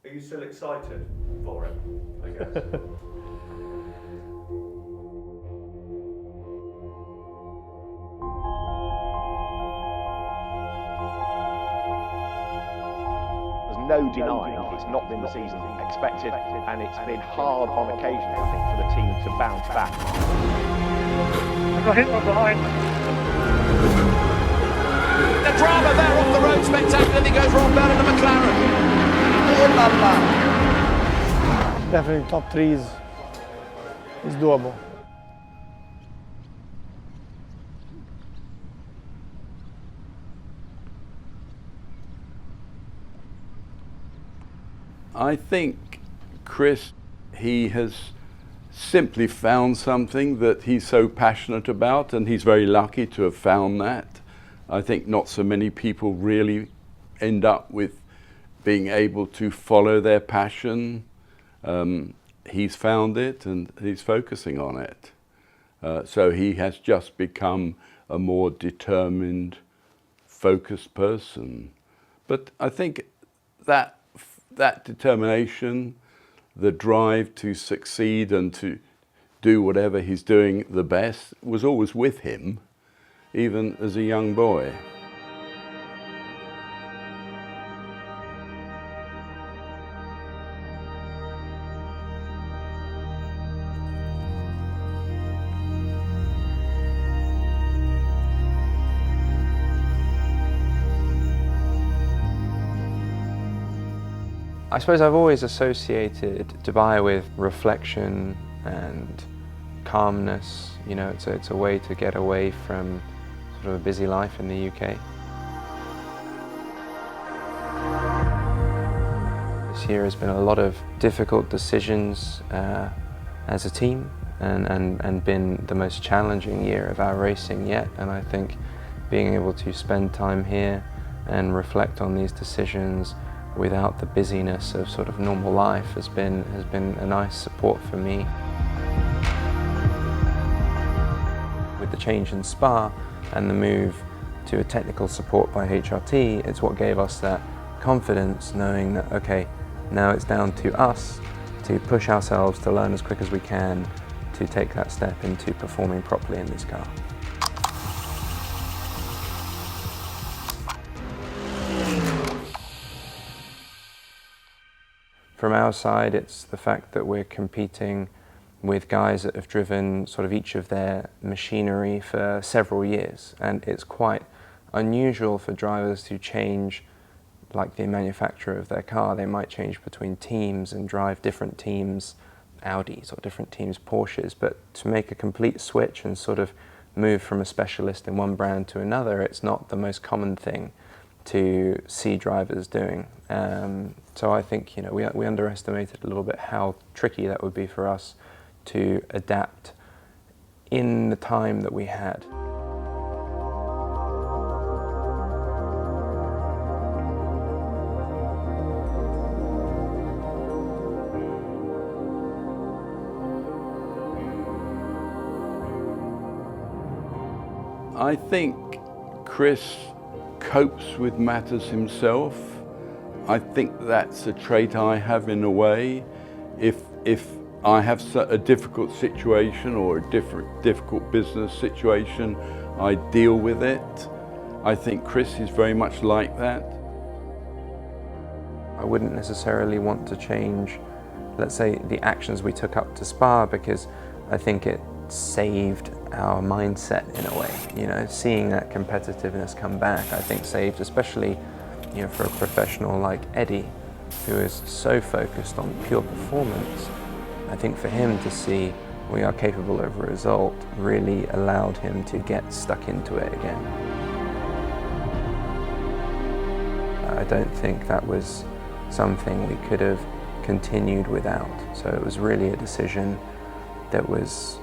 Are you still excited for it, I guess? There's no denying it's not been the season expected, and it's been hard on occasion, I think, for the team to bounce back. I got hit from behind. The drama there off the road, spectacularly goes Ron Bell in the McLaren. Definitely top 3 is doable. I think Chris, he has simply found something that he's so passionate about, and he's very lucky to have found that. I think not so many people really end up with being able to follow their passion. He's found it and he's focusing on it. So he has just become a more determined, focused person. But I think that determination, the drive to succeed and to do whatever he's doing the best, was always with him, even as a young boy. I suppose I've always associated Dubai with reflection and calmness. You know, it's a way to get away from sort of a busy life in the UK. This year has been a lot of difficult decisions as a team, and been the most challenging year of our racing yet. And I think being able to spend time here and reflect on these decisions without the busyness of sort of normal life has been a nice support for me. With the change in Spa and the move to a technical support by HRT, it's what gave us that confidence, knowing that, okay, now it's down to us to push ourselves to learn as quick as we can to take that step into performing properly in this car. From our side, it's the fact that we're competing with guys that have driven sort of each of their machinery for several years, and it's quite unusual for drivers to change like the manufacturer of their car. They might change between teams and drive different teams Audis or different teams Porsches, but to make a complete switch and sort of move from a specialist in one brand to another, it's not the most common thing to see drivers doing. So I think, you know, we underestimated a little bit how tricky that would be for us to adapt in the time that we had. I think Chris copes with matters himself. I think that's a trait I have in a way. If I have a difficult situation or a difficult business situation, I deal with it. I think Chris is very much like that. I wouldn't necessarily want to change, let's say, the actions we took up to Spa, because I think it saved our mindset in a way. You know, seeing that competitiveness come back, I think saved, especially, you know, for a professional like Eddie, who is so focused on pure performance. I think for him to see we are capable of a result really allowed him to get stuck into it again. I don't think that was something we could have continued without. So it was really a decision that was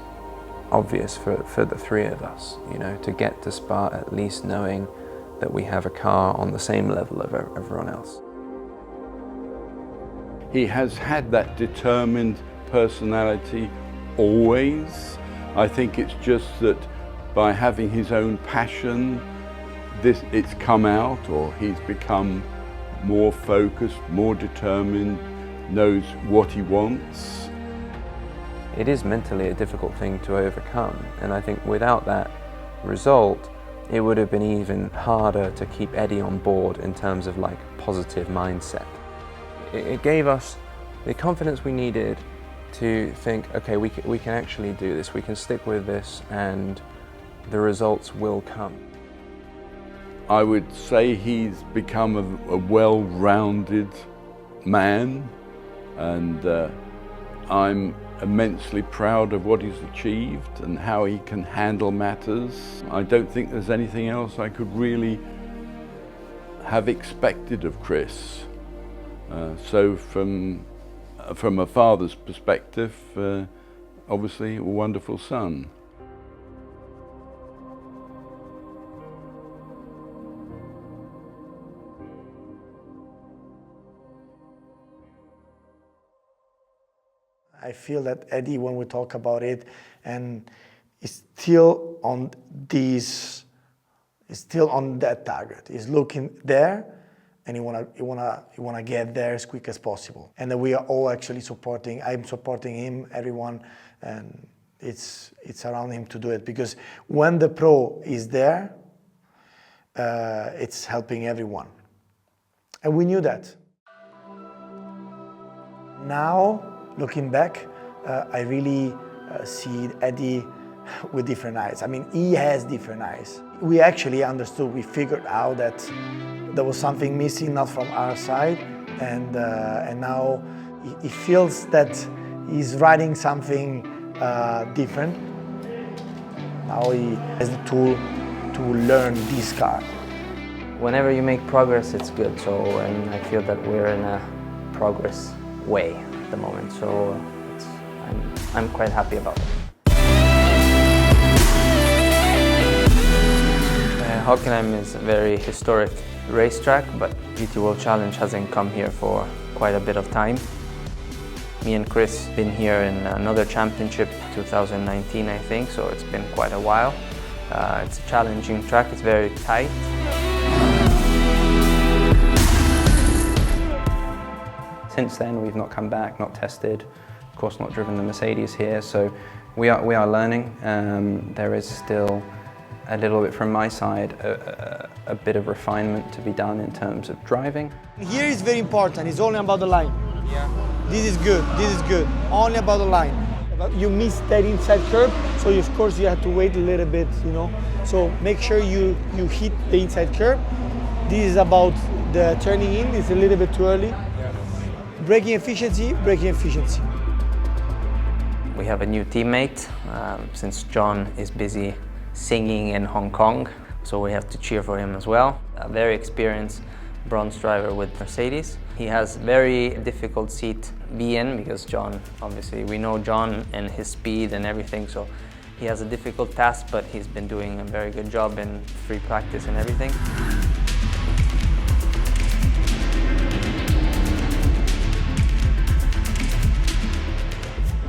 obvious for the three of us, you know, to get to Spa at least knowing that we have a car on the same level of everyone else. He has had that determined personality always. I think it's just that by having his own passion, it's come out, or he's become more focused, more determined, knows what he wants. It is mentally a difficult thing to overcome, and I think without that result, it would have been even harder to keep Eddie on board in terms of like positive mindset. It gave us the confidence we needed to think, okay, we can actually do this, we can stick with this, and the results will come. I would say he's become a well-rounded man, and I'm immensely proud of what he's achieved and how he can handle matters. I don't think there's anything else I could really have expected of Chris. So from a father's perspective, obviously a wonderful son. I feel that Eddie, when we talk about it, and is still on that target. He's looking there, and he wanna get there as quick as possible. And then we are all actually supporting. I'm supporting him, everyone, and it's around him to do it, because when the pro is there, it's helping everyone, and we knew that. Now, looking back, I really see Eddie with different eyes. I mean, he has different eyes. We actually understood, we figured out that there was something missing, not from our side, and now he feels that he's riding something different. Now he has the tool to learn this car. Whenever you make progress, it's good. So, and I feel that we're in a progress way at the moment. So I'm quite happy about it. Hockenheim is a very historic racetrack, but GT World Challenge hasn't come here for quite a bit of time. Me and Chris been here in another championship, 2019 I think, so it's been quite a while. It's a challenging track, it's very tight. Since then we've not come back, not tested, of course not driven the Mercedes here, so we are learning. There is still a little bit from my side, a bit of refinement to be done in terms of driving. Here is very important, it's only about the line. Yeah. This is good, only about the line. You miss that inside curb, so of course you have to wait a little bit, you know. So make sure you hit the inside curb. This is about the turning in, it's a little bit too early. Yeah. Braking efficiency. We have a new teammate, since John is busy singing in Hong Kong, so we have to cheer for him as well. A very experienced bronze driver with Mercedes. He has very difficult seat to be in because John, obviously we know John and his speed and everything, so he has a difficult task, but he's been doing a very good job in free practice and everything.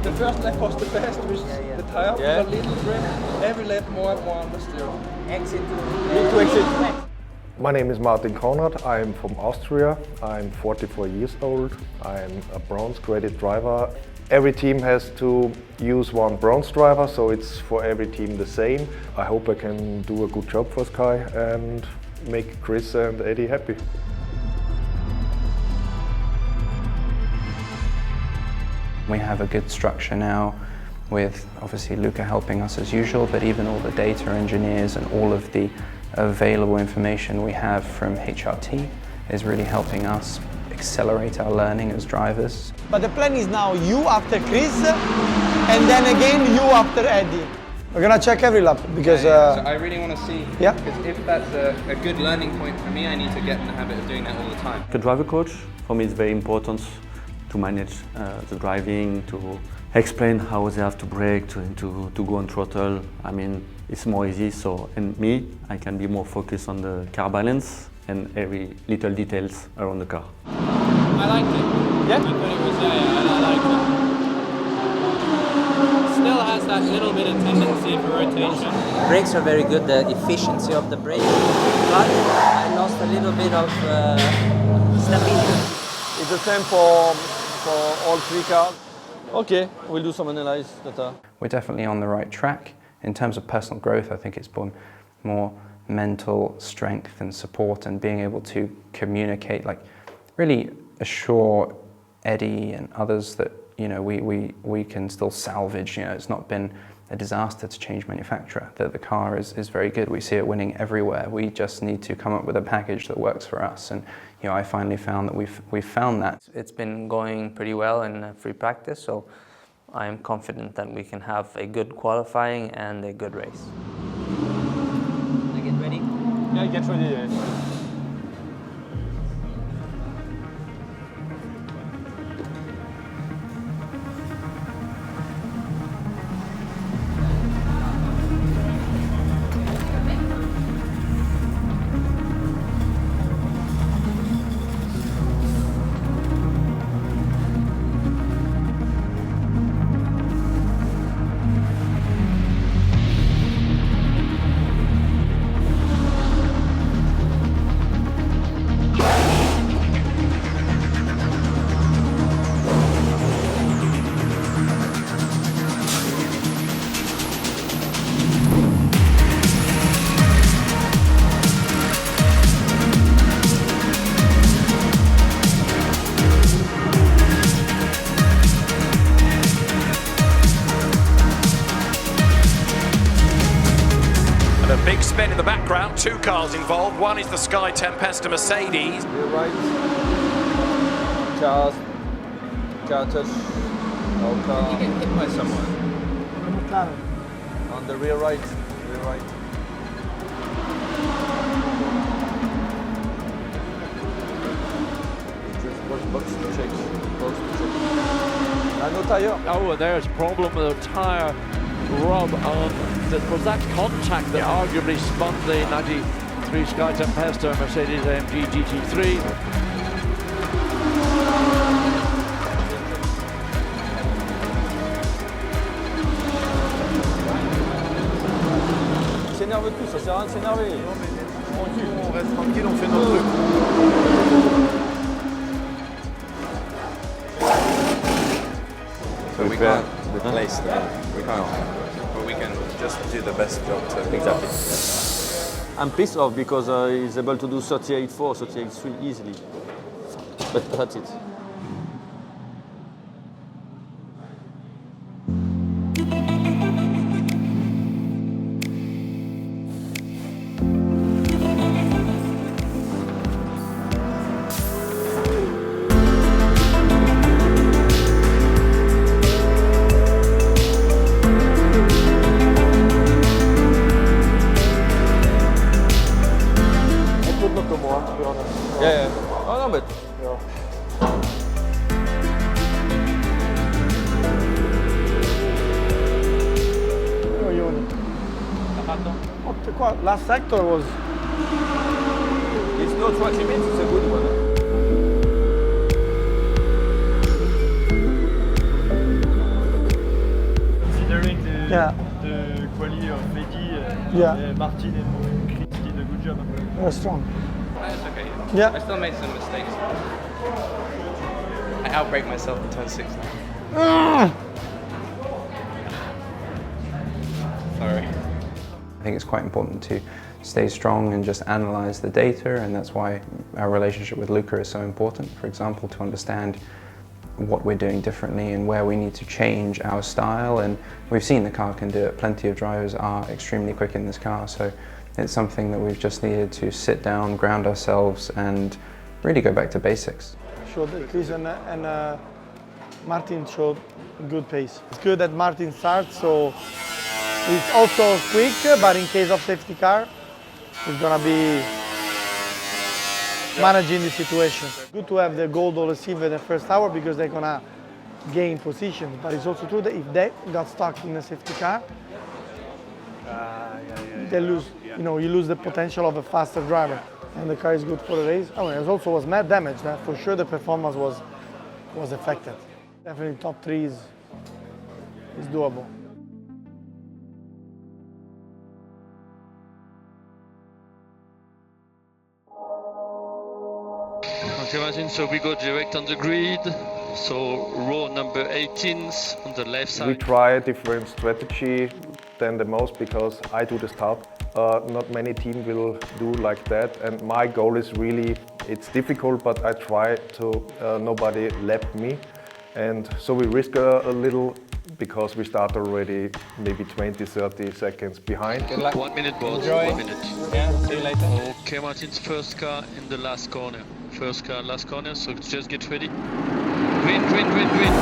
The first lap was the best with the tire, with a little grip, every lap more and more on the steering. Exit to exit. My name is Martin Konrad, I'm from Austria, I'm 44 years old, I'm a bronze graded driver. Every team has to use one bronze driver, so it's for every team the same. I hope I can do a good job for Sky and make Chris and Eddie happy. We have a good structure now with obviously Luca helping us as usual, but even all the data engineers and all of the available information we have from HRT is really helping us accelerate our learning as drivers. But the plan is now you after Chris, and then again you after Eddie. We're gonna check every lap because So I really want to see, because if that's a good learning point for me, I need to get in the habit of doing that all the time. The driver coach, for me, is very important to manage the driving, to explain how they have to brake, to go on throttle. I mean, it's more easy, so, and me, I can be more focused on the car balance and every little details around the car. I liked it. Yeah? I thought it was, I liked it. Still has that little bit of tendency for rotation. Brakes are very good, the efficiency of the brake, but I lost a little bit of It's the same for all three cars. Okay, we'll do some analysis data. We're definitely on the right track. In terms of personal growth, I think it's been more mental strength and support and being able to communicate, like really assure Eddie and others that, you know, we can still salvage, you know, it's not been a disaster to change manufacturer, that the car is very good. We see it winning everywhere. We just need to come up with a package that works for us. And you know, I finally found that we've found that. It's been going pretty well in free practice, so I'm confident that we can have a good qualifying and a good race. Get ready? Yeah, get ready. Yeah. Big spin in the background, two cars involved. One is the Sky Tempesta Mercedes. Rear right. Car touch. No car. You get hit by someone. On the rear right. Rear right. Just box to check. Box to check. No tire. Oh, and there's a problem with a tyre rub on. Was that contact that arguably spun the 93 Sky Tempesta Mercedes AMG GT3? Il s'énerve tous, ça sert à rien de s'énerver. On reste tranquille, on fait notre truc. So we can't replace them. We can't. But we can just do the best job to... Exactly. I'm pissed off because he's able to do 38.4, 38.3 easily. But that's it. Yeah. Oh no, but Last sector was... it's no track limit, it's a good one. Considering the quality of Eddie, Martin and Chris did a good job. They're strong. That's okay. Yeah. I still made some mistakes. I outbraked myself in turn 6 now. Sorry. I think it's quite important to stay strong and just analyze the data, and that's why our relationship with Luca is so important. For example, to understand what we're doing differently and where we need to change our style, and we've seen the car can do it. Plenty of drivers are extremely quick in this car, so it's something that we've just needed to sit down, ground ourselves, and really go back to basics. Showed that Chris and Martin showed good pace. It's good that Martin starts, so he's also quick, but in case of safety car, he's gonna be managing the situation. Good to have the gold or receiver in the first hour because they're gonna gain positions, but it's also true that if they got stuck in a safety car, they lose, you know, you lose the potential of a faster driver, and the car is good for the race. Oh, it also was mad damage. That for sure the performance was affected. Definitely top 3 is doable. Quand tu Okay, Martin, so we go direct on the grid. So row number 18 on the left side. We try a different strategy than the most because I do the start. Not many teams will do like that, and my goal is really, it's difficult, but I try to nobody lap me. And so we risk a little because we start already maybe 20-30 seconds behind. Good luck. 1 minute, both. Enjoy. 1 minute. Yeah, see you later. Okay, Martin's first car in the last corner. First car, last corner, so just get ready. Green, green, green, green.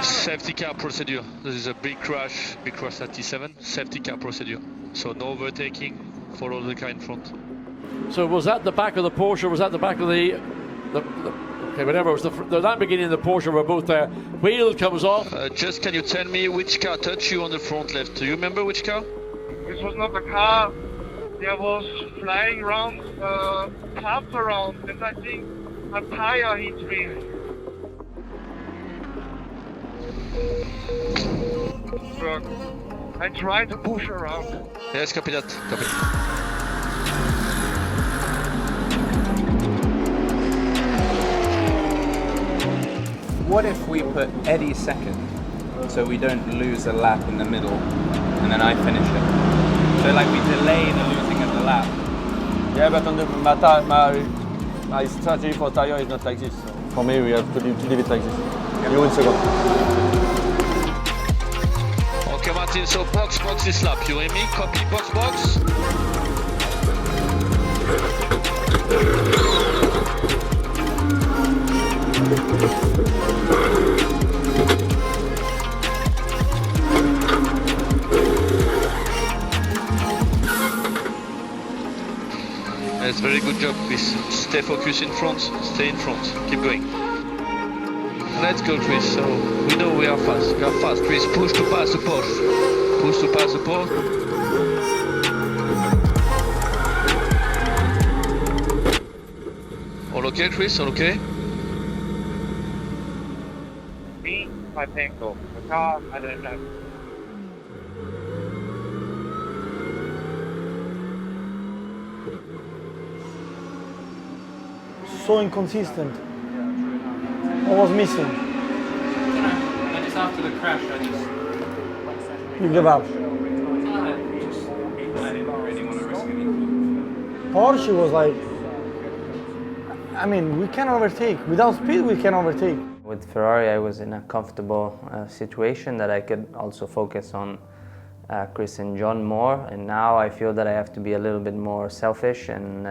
Safety car procedure. This is a big crash at T7. Safety car procedure. So no overtaking, follow the car in front. So was that the back of the Porsche, or was that the back of the okay, whatever, it was that beginning of the Porsche were both there. Wheel comes off. Just can you tell me which car touched you on the front left? Do you remember which car? This was not a car. There was flying around, tapped around, and I think a tire hit me. But I tried to push around. Yes, copy that. Copy. What if we put Eddie second, so we don't lose a lap in the middle, and then I finish it? So like we delay the losing of the lap. Yeah, but on the my strategy for tire is not like this. So for me, we have to leave it like this. You win second. Okay, Martin, so box this lap. You hear me? Copy box. That's very good job, Chris. Stay focused in front, stay in front, keep going. Let's go, Chris. So we know we are fast. We are fast, Chris. Push to pass the Porsche. Push to pass the Porsche. All okay, Chris? All okay? Me, I think so. The car, I don't know. So inconsistent. What was missing? I just after the crash, You give up. I didn't really want to risk anything. Porsche was like, I mean, we can overtake. Without speed, we can overtake. With Ferrari, I was in a comfortable situation that I could also focus on Chris and John more. And now I feel that I have to be a little bit more selfish and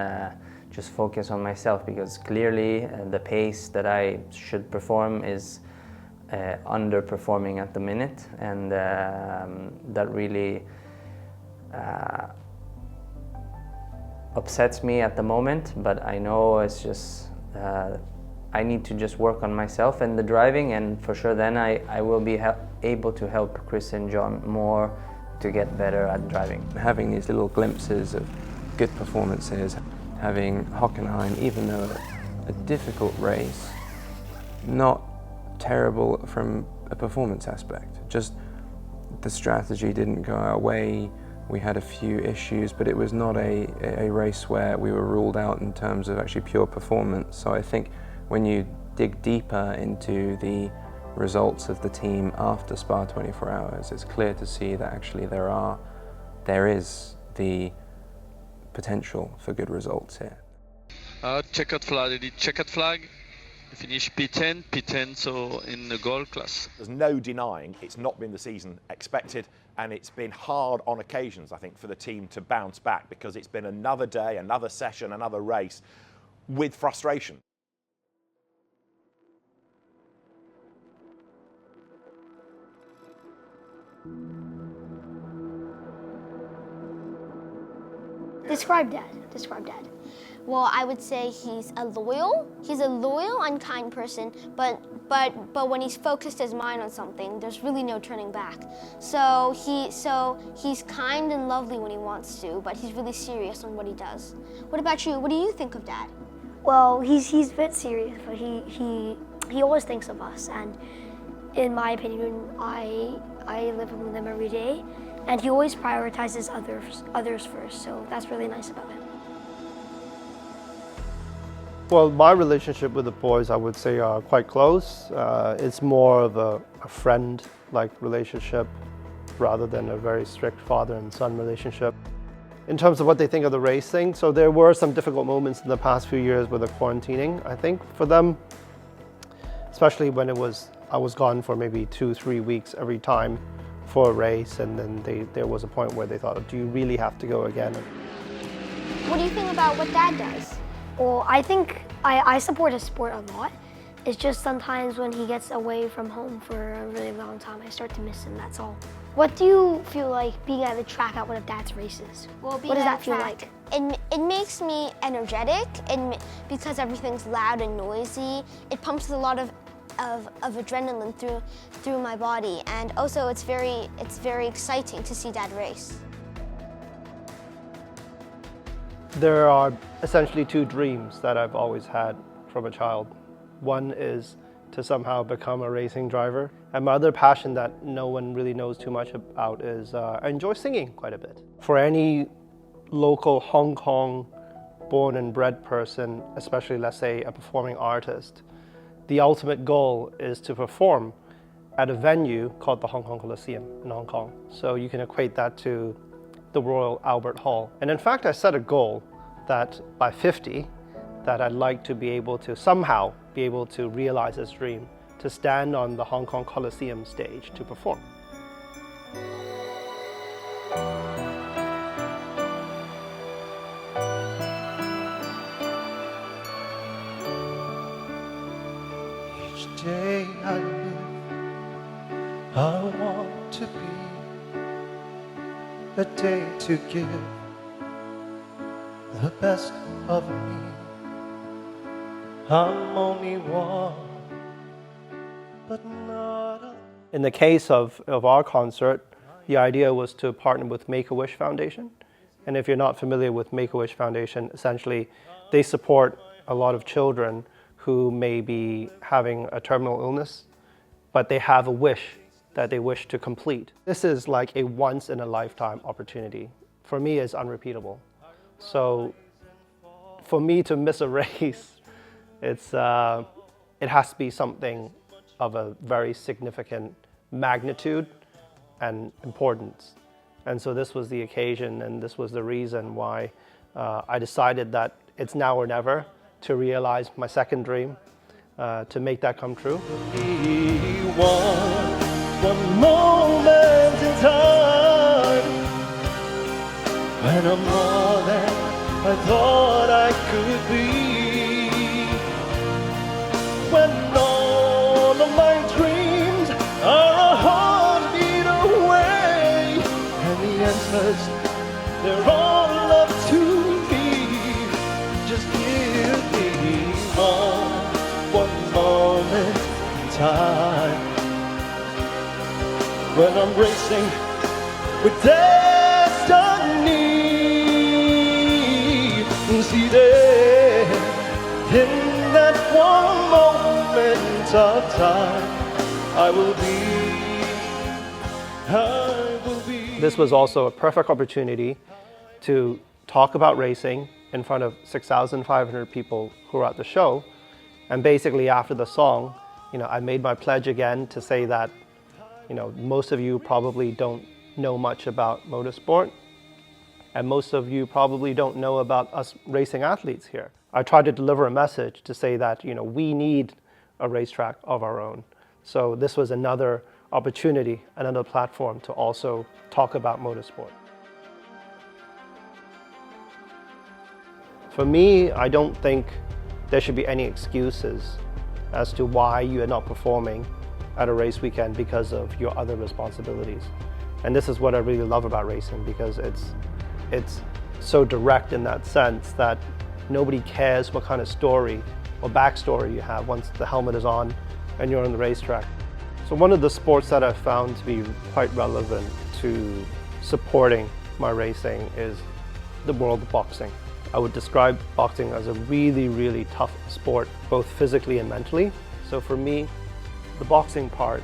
just focus on myself, because clearly the pace that I should perform is underperforming at the minute, and that really upsets me at the moment. But I know it's just I need to just work on myself and the driving, and for sure then I will be able to help Chris and John more to get better at driving. Having these little glimpses of good performances, having Hockenheim, even though a difficult race, not terrible from a performance aspect. Just the strategy didn't go our way. We had a few issues, but it was not a race where we were ruled out in terms of actually pure performance. So I think when you dig deeper into the results of the team after Spa 24 Hours, it's clear to see that actually there is the potential for good results here. Checkered flag, checkered flag. Finish P10, so in the gold class. There's no denying it's not been the season expected, and it's been hard on occasions, I think, for the team to bounce back, because it's been another day, another session, another race with frustration. Describe Dad. Well, I would say he's a loyal and kind person, but but when he's focused his mind on something, there's really no turning back. So he's kind and lovely when he wants to, but he's really serious on what he does. What about you? What do you think of Dad? Well, he's a bit serious, but he always thinks of us, and in my opinion, I live with him every day, and he always prioritizes others first, so that's really nice about him. Well, my relationship with the boys, I would say, are quite close. It's more of a friend-like relationship rather than a very strict father and son relationship. In terms of what they think of the racing, so there were some difficult moments in the past few years with the quarantining, I think, for them, especially when I was gone for maybe 2-3 weeks every time for a race, and then there was a point where they thought, do you really have to go again? What do you think about what Dad does? Well, I think I support his sport a lot. It's just sometimes when he gets away from home for a really long time, I start to miss him, that's all. What do you feel like being at the track at one of Dad's races? Well, what does that feel like? It makes me energetic, and because everything's loud and noisy, it pumps a lot of adrenaline through my body, and also it's very exciting to see Dad race. There are essentially two dreams that I've always had from a child. One is to somehow become a racing driver. And my other passion that no one really knows too much about is I enjoy singing quite a bit. For any local Hong Kong born and bred person, especially let's say a performing artist, the ultimate goal is to perform at a venue called the Hong Kong Coliseum in Hong Kong. So you can equate that to the Royal Albert Hall. And in fact, I set a goal that by 50, that I'd like to be able to somehow be able to realize this dream, to stand on the Hong Kong Coliseum stage to perform. Each day I live, I want to be a day to give the best of me. I'm only one, but not a... In the case of our concert, the idea was to partner with Make-A-Wish Foundation. And if you're not familiar with Make-A-Wish Foundation, essentially they support a lot of children who may be having a terminal illness, but they have a wish that they wish to complete. This is like a once-in-a-lifetime opportunity. For me, it's unrepeatable. So for me to miss a race, it has to be something of a very significant magnitude and importance. And so this was the occasion, and this was the reason why I decided that it's now or never to realize my second dream, to make that come true. One moment in time, when I'm more than I thought I could be, when all of my dreams are a heartbeat away, and the answers, they're all up to me. Just give me one moment in time, when I'm racing with destiny. Seated in that one moment of time, I will be. This was also a perfect opportunity to talk about racing in front of 6,500 people who were at the show. And basically after the song, I made my pledge again to say that, most of you probably don't know much about motorsport, and most of you probably don't know about us racing athletes here. I tried to deliver a message to say that, we need a racetrack of our own. So this was another opportunity, another platform to also talk about motorsport. For me, I don't think there should be any excuses as to why you are not performing at a race weekend because of your other responsibilities. And this is what I really love about racing, because it's so direct in that sense that nobody cares what kind of story or backstory you have. Once the helmet is on, and you're on the racetrack. So one of the sports that I've found to be quite relevant to supporting my racing is the world of boxing. I would describe boxing as a really, really tough sport, both physically and mentally. So for me, the boxing part,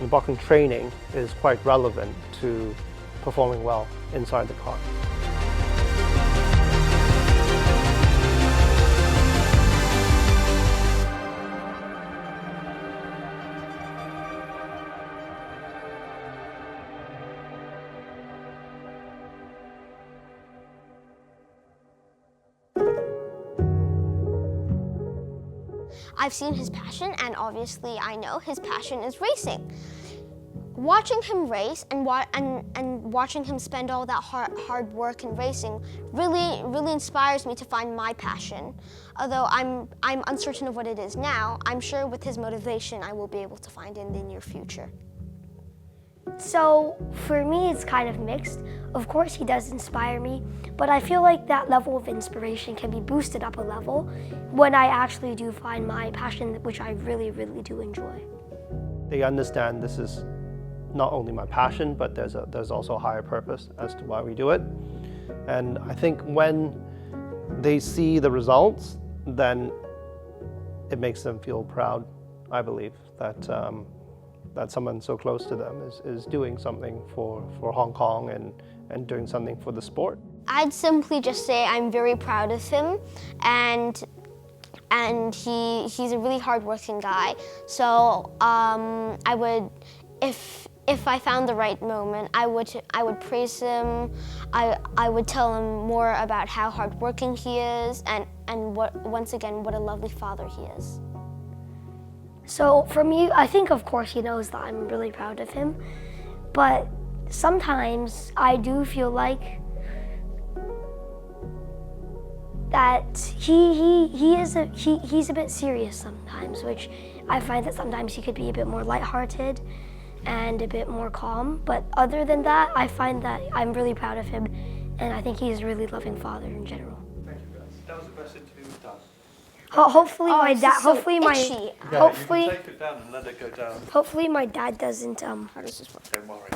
the boxing training is quite relevant to performing well inside the car. I've seen his passion, and obviously I know his passion is racing. Watching him race and watching him spend all that hard work in racing really inspires me to find my passion. Although I'm uncertain of what it is now, I'm sure with his motivation I will be able to find it in the near future. So for me, it's kind of mixed. Of course, he does inspire me, but I feel like that level of inspiration can be boosted up a level when I actually do find my passion, which I really, really do enjoy. They understand this is not only my passion, but there's also a higher purpose as to why we do it. And I think when they see the results, then it makes them feel proud, I believe, that someone so close to them is doing something for Hong Kong and doing something for the sport. I'd simply just say I'm very proud of him, and he's a really hardworking guy. So I would, if I found the right moment, I would praise him. I would tell him more about how hardworking he is, and once again what a lovely father he is. So for me, I think of course he knows that I'm really proud of him, but sometimes I do feel like that he's a bit serious sometimes, which I find that sometimes he could be a bit more lighthearted and a bit more calm. But other than that, I find that I'm really proud of him, and I think he's a really loving father in general. Thank you guys. That was the best interview we've done. Hopefully my dad. So Hopefully itchy. my. Hopefully. You can take it down and let it go down. Hopefully my dad doesn't. How does this work? Don't worry.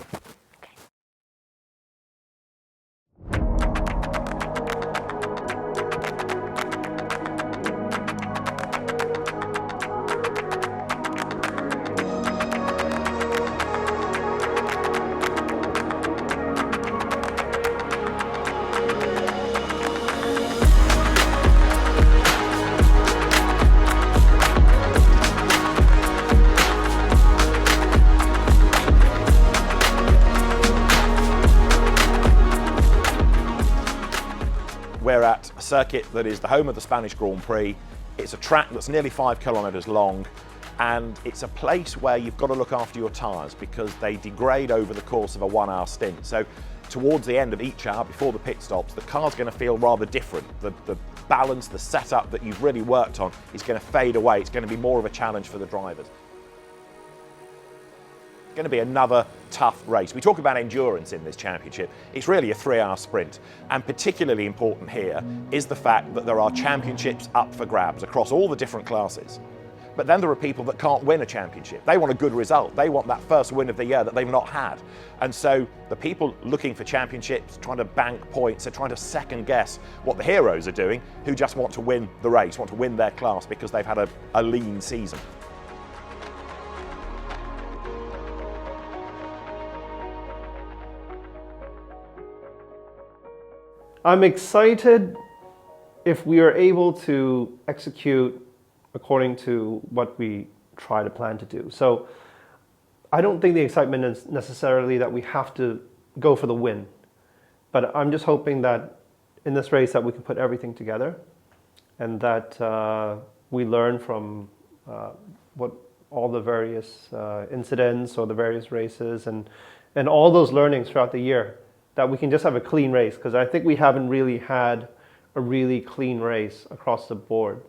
We're at a circuit that is the home of the Spanish Grand Prix. It's a track that's nearly 5 kilometres long, and it's a place where you've got to look after your tyres because they degrade over the course of a 1 hour stint. So towards the end of each hour, before the pit stops, the car's going to feel rather different. The balance, the setup that you've really worked on is going to fade away. It's going to be more of a challenge for the drivers. Going to be another tough race. We talk about endurance in this championship. It's really a 3 hour sprint, and particularly important here is the fact that there are championships up for grabs across all the different classes. But then there are people that can't win a championship. They want a good result. They want that first win of the year that they've not had. And so the people looking for championships, trying to bank points, are trying to second guess what the heroes are doing, who just want to win the race, want to win their class because they've had a lean season. I'm excited if we are able to execute according to what we try to plan to do. So I don't think the excitement is necessarily that we have to go for the win, but I'm just hoping that in this race that we can put everything together and that we learn from what all the various incidents or the various races and all those learnings throughout the year, that we can just have a clean race, because I think we haven't really had a really clean race across the board.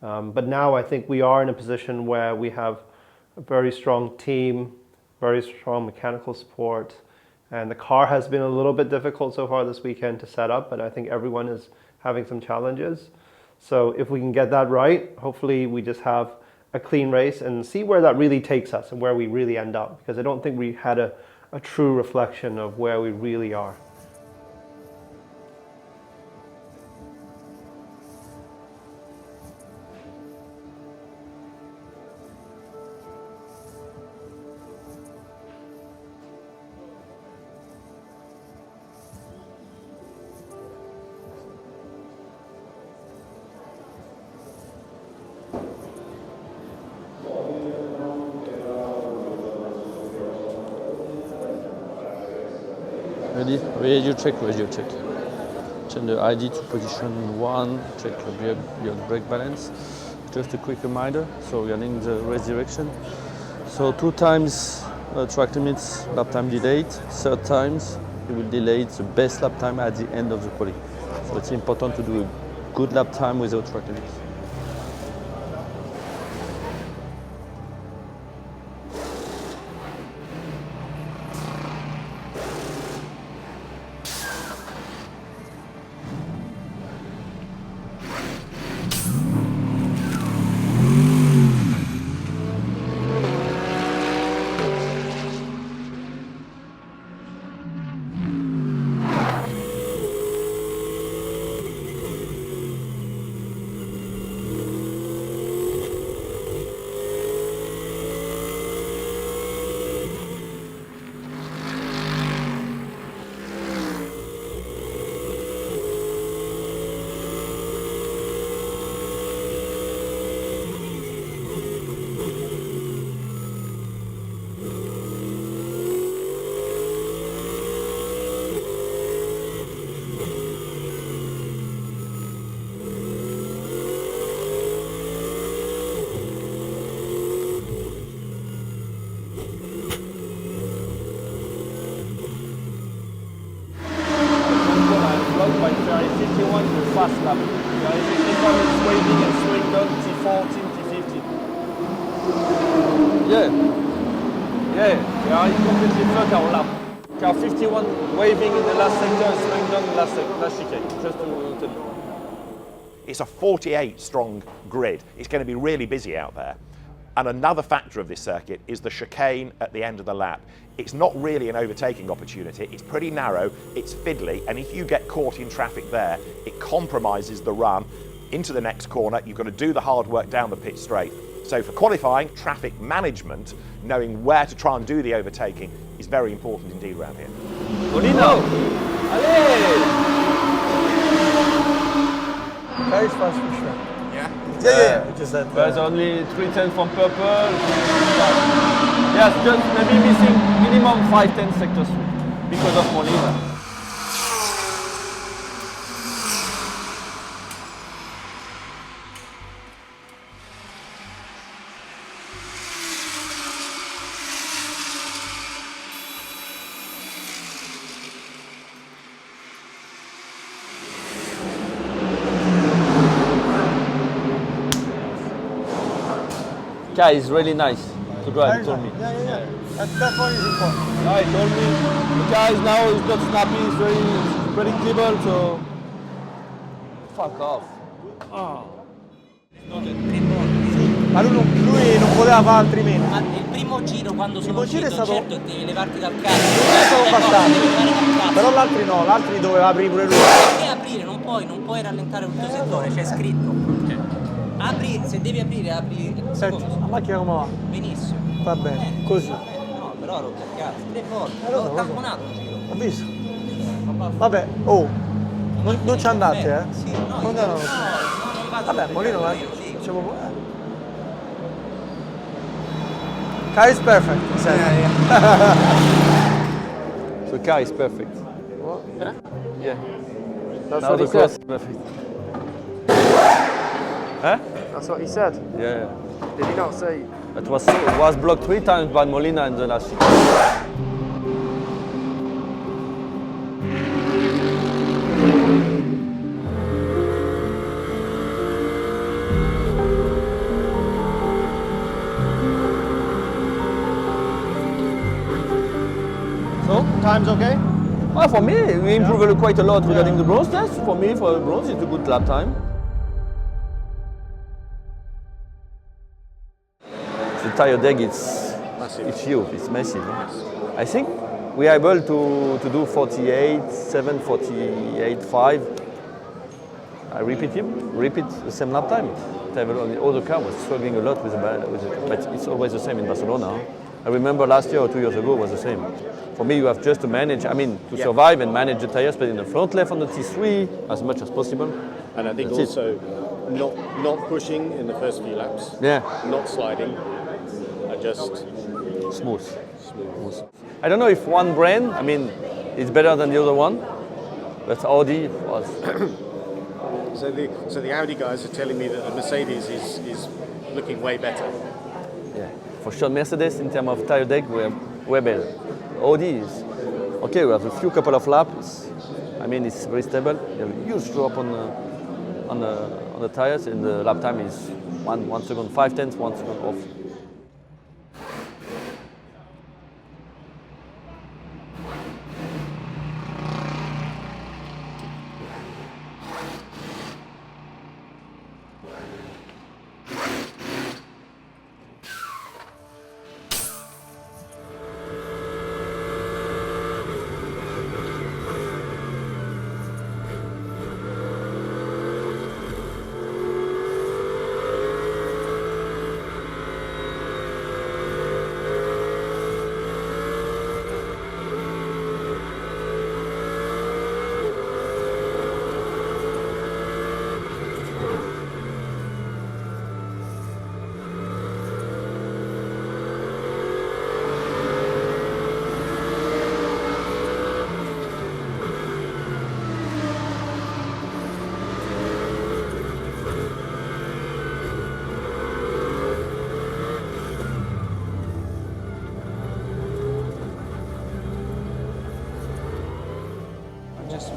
But now I think we are in a position where we have a very strong team, very strong mechanical support, and the car has been a little bit difficult so far this weekend to set up, but I think everyone is having some challenges. So if we can get that right, hopefully we just have a clean race and see where that really takes us and where we really end up, because I don't think we had a true reflection of where we really are. Ready? Radio check, radio check. Change the ID to position 1, check your brake balance. Just a quick reminder, so regarding the race direction. So 2 times track limits, lap time delayed. 3rd times, you will delay the best lap time at the end of the quali. So it's important to do a good lap time without track limits. Fast lap. It's waving and slowing down T14, T15. Yeah. We are completely flat our lap. Car 51 waving in the last sector and slowing down the last chicane. Just to tell you. It's a 48 strong grid. It's going to be really busy out there. And another factor of this circuit is the chicane at the end of the lap. It's not really an overtaking opportunity. It's pretty narrow, it's fiddly, and if you get caught in traffic there, it compromises the run into the next corner. You've got to do the hard work down the pit straight. So for qualifying, traffic management, knowing where to try and do the overtaking, is very important indeed around here. Molino! Allez! Very fast for sure. Yeah. Just that. There's only 3 tenths from purple. Yes, just maybe missing minimum 5-10 sector 3 because of Molina. Car is really nice to drive, he told me. Yeah. That one is important. Yeah, he told me the car is now is not snappy, it's very predictable, so fuck off. Ma lui non poteva fare altrimenti. Ma il primo giro quando sono uscito certo devi levarti dal cazzo. Non è stato abbastanza. Però l'altri no, l'altri doveva aprire pure lui. Perché aprire? Non puoi rallentare il tuo settore, c'è scritto. Apri, se devi aprire, apri. Senti, la macchina come va? Benissimo. Va bene, così. No, però rotto il cazzo, 3 volte. L'ho tamponato un giro. Ho visto. Vabbè, non ci andate, eh? Sì, no, non vado. Vabbè, Molino, car is perfect. The car is perfect. What? Yeah. That's now what he the said. perfect. Huh? That's what he said. Yeah. Did he not say? It was blocked 3 times by Molina in the last chicane. So, time's okay? Well, for me, we improved quite a lot regarding the bronze test. For me, for the bronze, it's a good lap time. tire deck, it's huge, it's massive. I think we are able to do 48.7, 48.5. I repeat the same lap time. The other car was struggling a lot with but it's always the same in Barcelona. I remember last year or 2 years ago was the same. For me, you have just to manage, to survive and manage the tires, but in the front left on the T3 as much as possible. And I think that's also not pushing in the first few laps. Yeah. Not sliding. Just smooth. I don't know if one brand, is better than the other one, but Audi was. So the Audi guys are telling me that the Mercedes is looking way better. Yeah, for sure. Mercedes in terms of tire deck, we're way better. Audi is okay. We have a couple of laps. It's very stable. You have a huge drop on the tires, and the lap time is 1 second, 5/10, 1 second off.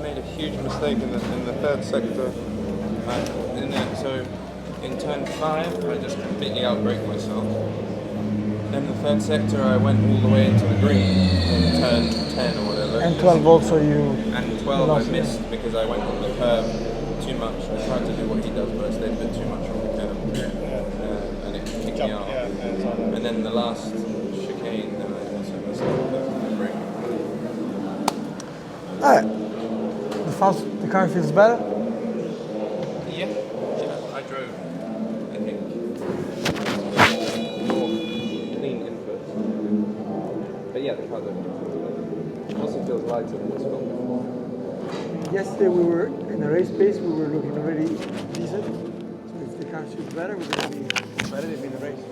Made a huge mistake in the third sector. So in turn 5, I just completely outbraked myself. Then the third sector, I went all the way into the green in turn 10 or whatever. And 12 also you. And 12 I missed because I went on the curb too much. I tried to do what he does, but I stayed a bit too much on the curb, and it kicked me out. And then the last chicane, I also missed the brake. All right. The car feels better? Yeah, I drove, I think, more clean input. But yeah, the car it also feels lighter than it's felt before. Yesterday we were in a race pace, we were looking already decent. So if the car feels better, we're going to be competitive in the race.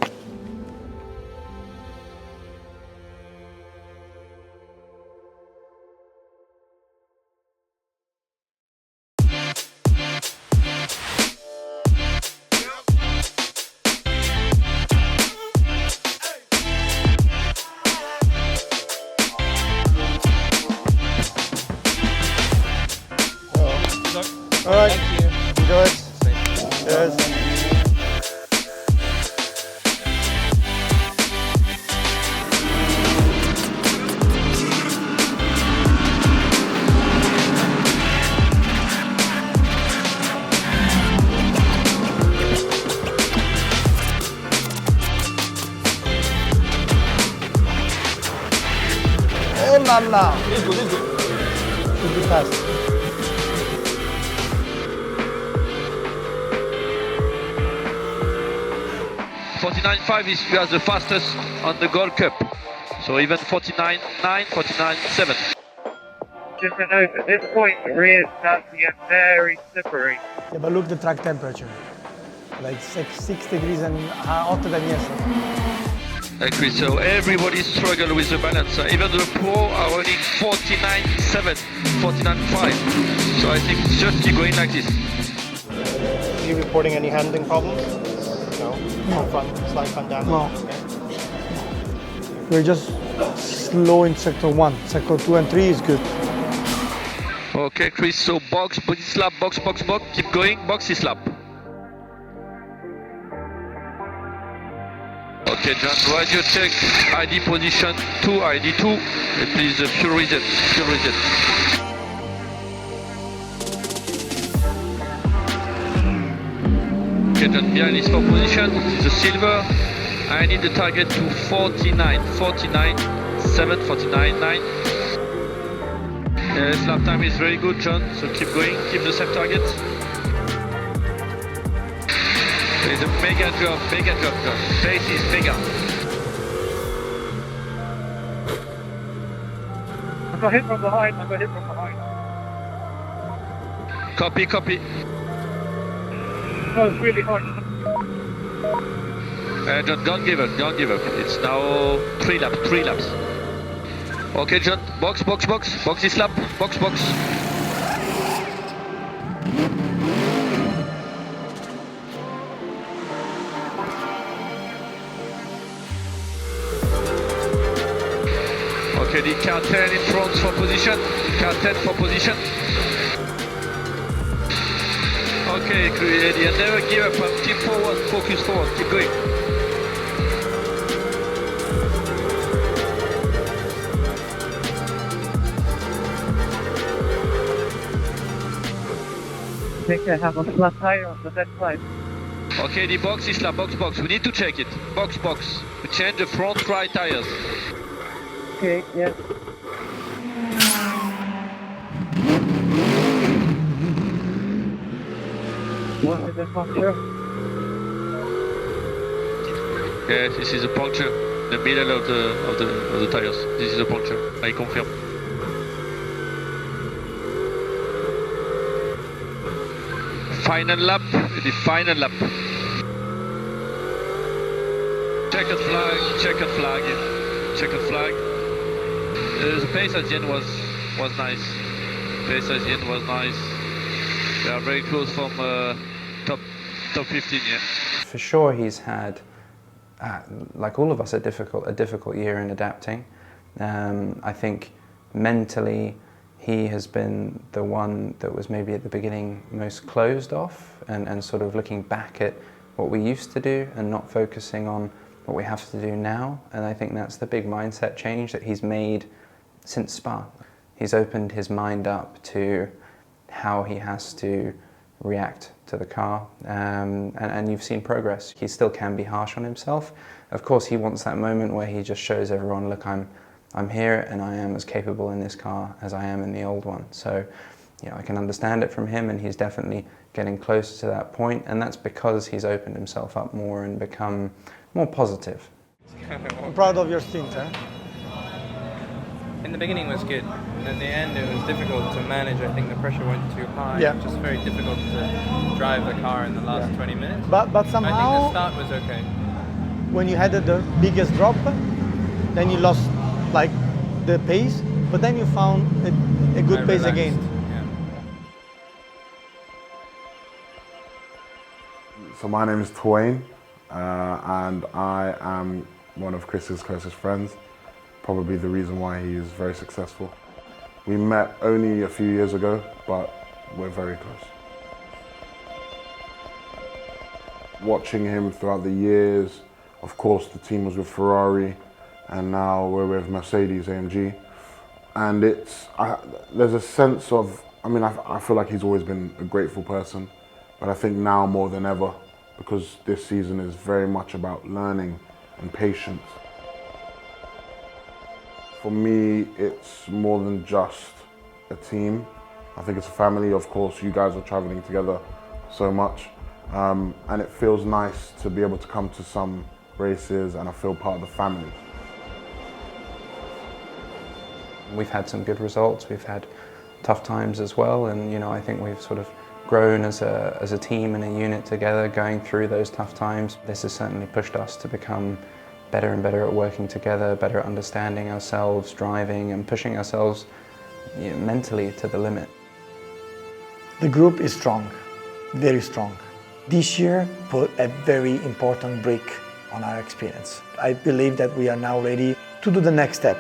All right. Thank you. Enjoy it. Cheers. Oh la la. This good. Should be fast. 49.5 is we are the fastest on the Gold Cup. So even 49.9, 49.7. Just a note, at this point the rear starts to get very slippery. Yeah, but look at the track temperature. Like 6 degrees and hotter than yesterday. Chris, so everybody struggle with the balance. Even the pro are only 49.7, 49.5. So I think it's just keep going like this. Are you reporting any handling problems? No. Slide front damage? No. We're just slow in sector 1. Sector 2 and 3 is good. Okay, Chris, so box, body slap, box, keep going, box is slap. Okay, John, radio check, ID position 2, ID 2, and please fuel reset. Okay, John, behind is 4 position, this is the silver, I need the target to 49, 7, 49, 9. Yes, lap time is very good, John, so keep going, keep the same target. There's a mega drop, John. Pace is mega. I got hit from behind. Copy. That was really hard. John, don't give up. It's now 3 laps. Okay, John, box this lap, box. Okay, the car 10 in front for position. Okay, Eddie, never give up. Keep forward, focus forward, keep going. I think I have a flat tire on the left side. Okay, the box is box. We need to check it. Box. We change the front right tires. Okay, yeah. What is the puncture? Yeah, this is a puncture. The middle of the tires. This is a puncture. I confirm. Final lap. The final lap. Checkered flag. The pace at the end was nice. We are very close from top 15, yeah. For sure, he's had, like all of us, a difficult year in adapting. I think mentally, he has been the one that was maybe at the beginning most closed off and sort of looking back at what we used to do and not focusing on what we have to do now. And I think that's the big mindset change that he's made since Spa. He's opened his mind up to how he has to react to the car, and you've seen progress. He still can be harsh on himself. Of course, he wants that moment where he just shows everyone, look, I'm here and I am as capable in this car as I am in the old one. So, you know, I can understand it from him, and he's definitely getting closer to that point, and that's because he's opened himself up more and become more positive. I'm proud of your stint, eh? In the beginning it was good, and at the end it was difficult to manage. I think the pressure went too high. Yeah. It was just very difficult to drive the car in the last 20 minutes. But somehow, I think the start was okay. When you had the biggest drop, then you lost like the pace, but then you found a good pace again. Yeah. So my name is Twain, and I am one of Chris's closest friends. Probably the reason why he is very successful. We met only a few years ago, but we're very close. Watching him throughout the years, of course the team was with Ferrari, and now we're with Mercedes AMG. And there's a sense of, I feel like he's always been a grateful person, but I think now more than ever, because this season is very much about learning and patience. For me, it's more than just a team. I think it's a family. Of course, you guys are traveling together so much. And it feels nice to be able to come to some races and I feel part of the family. We've had some good results. We've had tough times as well. And, you know, I think we've sort of grown as a team and a unit together going through those tough times. This has certainly pushed us to become better and better at working together, better at understanding ourselves, driving and pushing ourselves, you know, mentally to the limit. The group is strong, very strong. This year put a very important break on our experience. I believe that we are now ready to do the next step.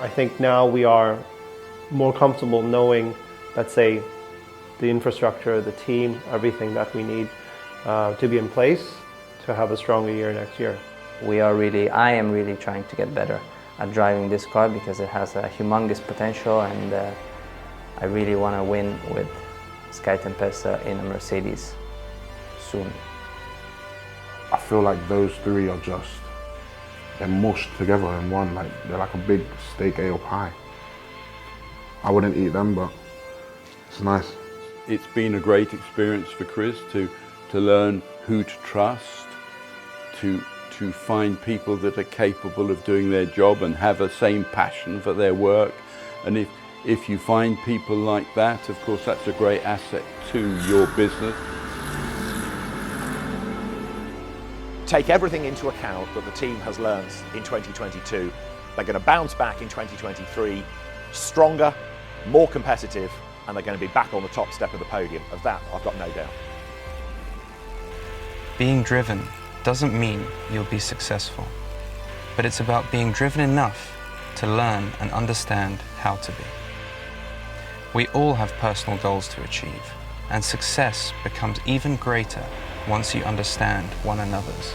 I think now we are more comfortable knowing, let's say, the infrastructure, the team, everything that we need to be in place to have a stronger year next year. I am really trying to get better at driving this car because it has a humongous potential, and I really want to win with Sky Tempesta in a Mercedes soon. I feel like those three are just, they're mushed together in one, like they're like a big steak ale pie. I wouldn't eat them, but it's nice. It's been a great experience for Chris to learn who to trust, to find people that are capable of doing their job and have the same passion for their work. And if you find people like that, of course, that's a great asset to your business. Take everything into account that the team has learned in 2022. They're going to bounce back in 2023, stronger, more competitive, and they're going to be back on the top step of the podium. Of that, I've got no doubt. Being driven doesn't mean you'll be successful, but it's about being driven enough to learn and understand how to be. We all have personal goals to achieve, and success becomes even greater once you understand one another's.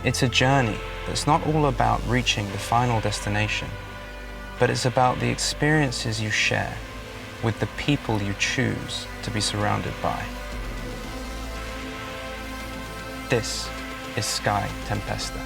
It's a journey that's not all about reaching the final destination, but it's about the experiences you share with the people you choose to be surrounded by. This is Sky Tempesta.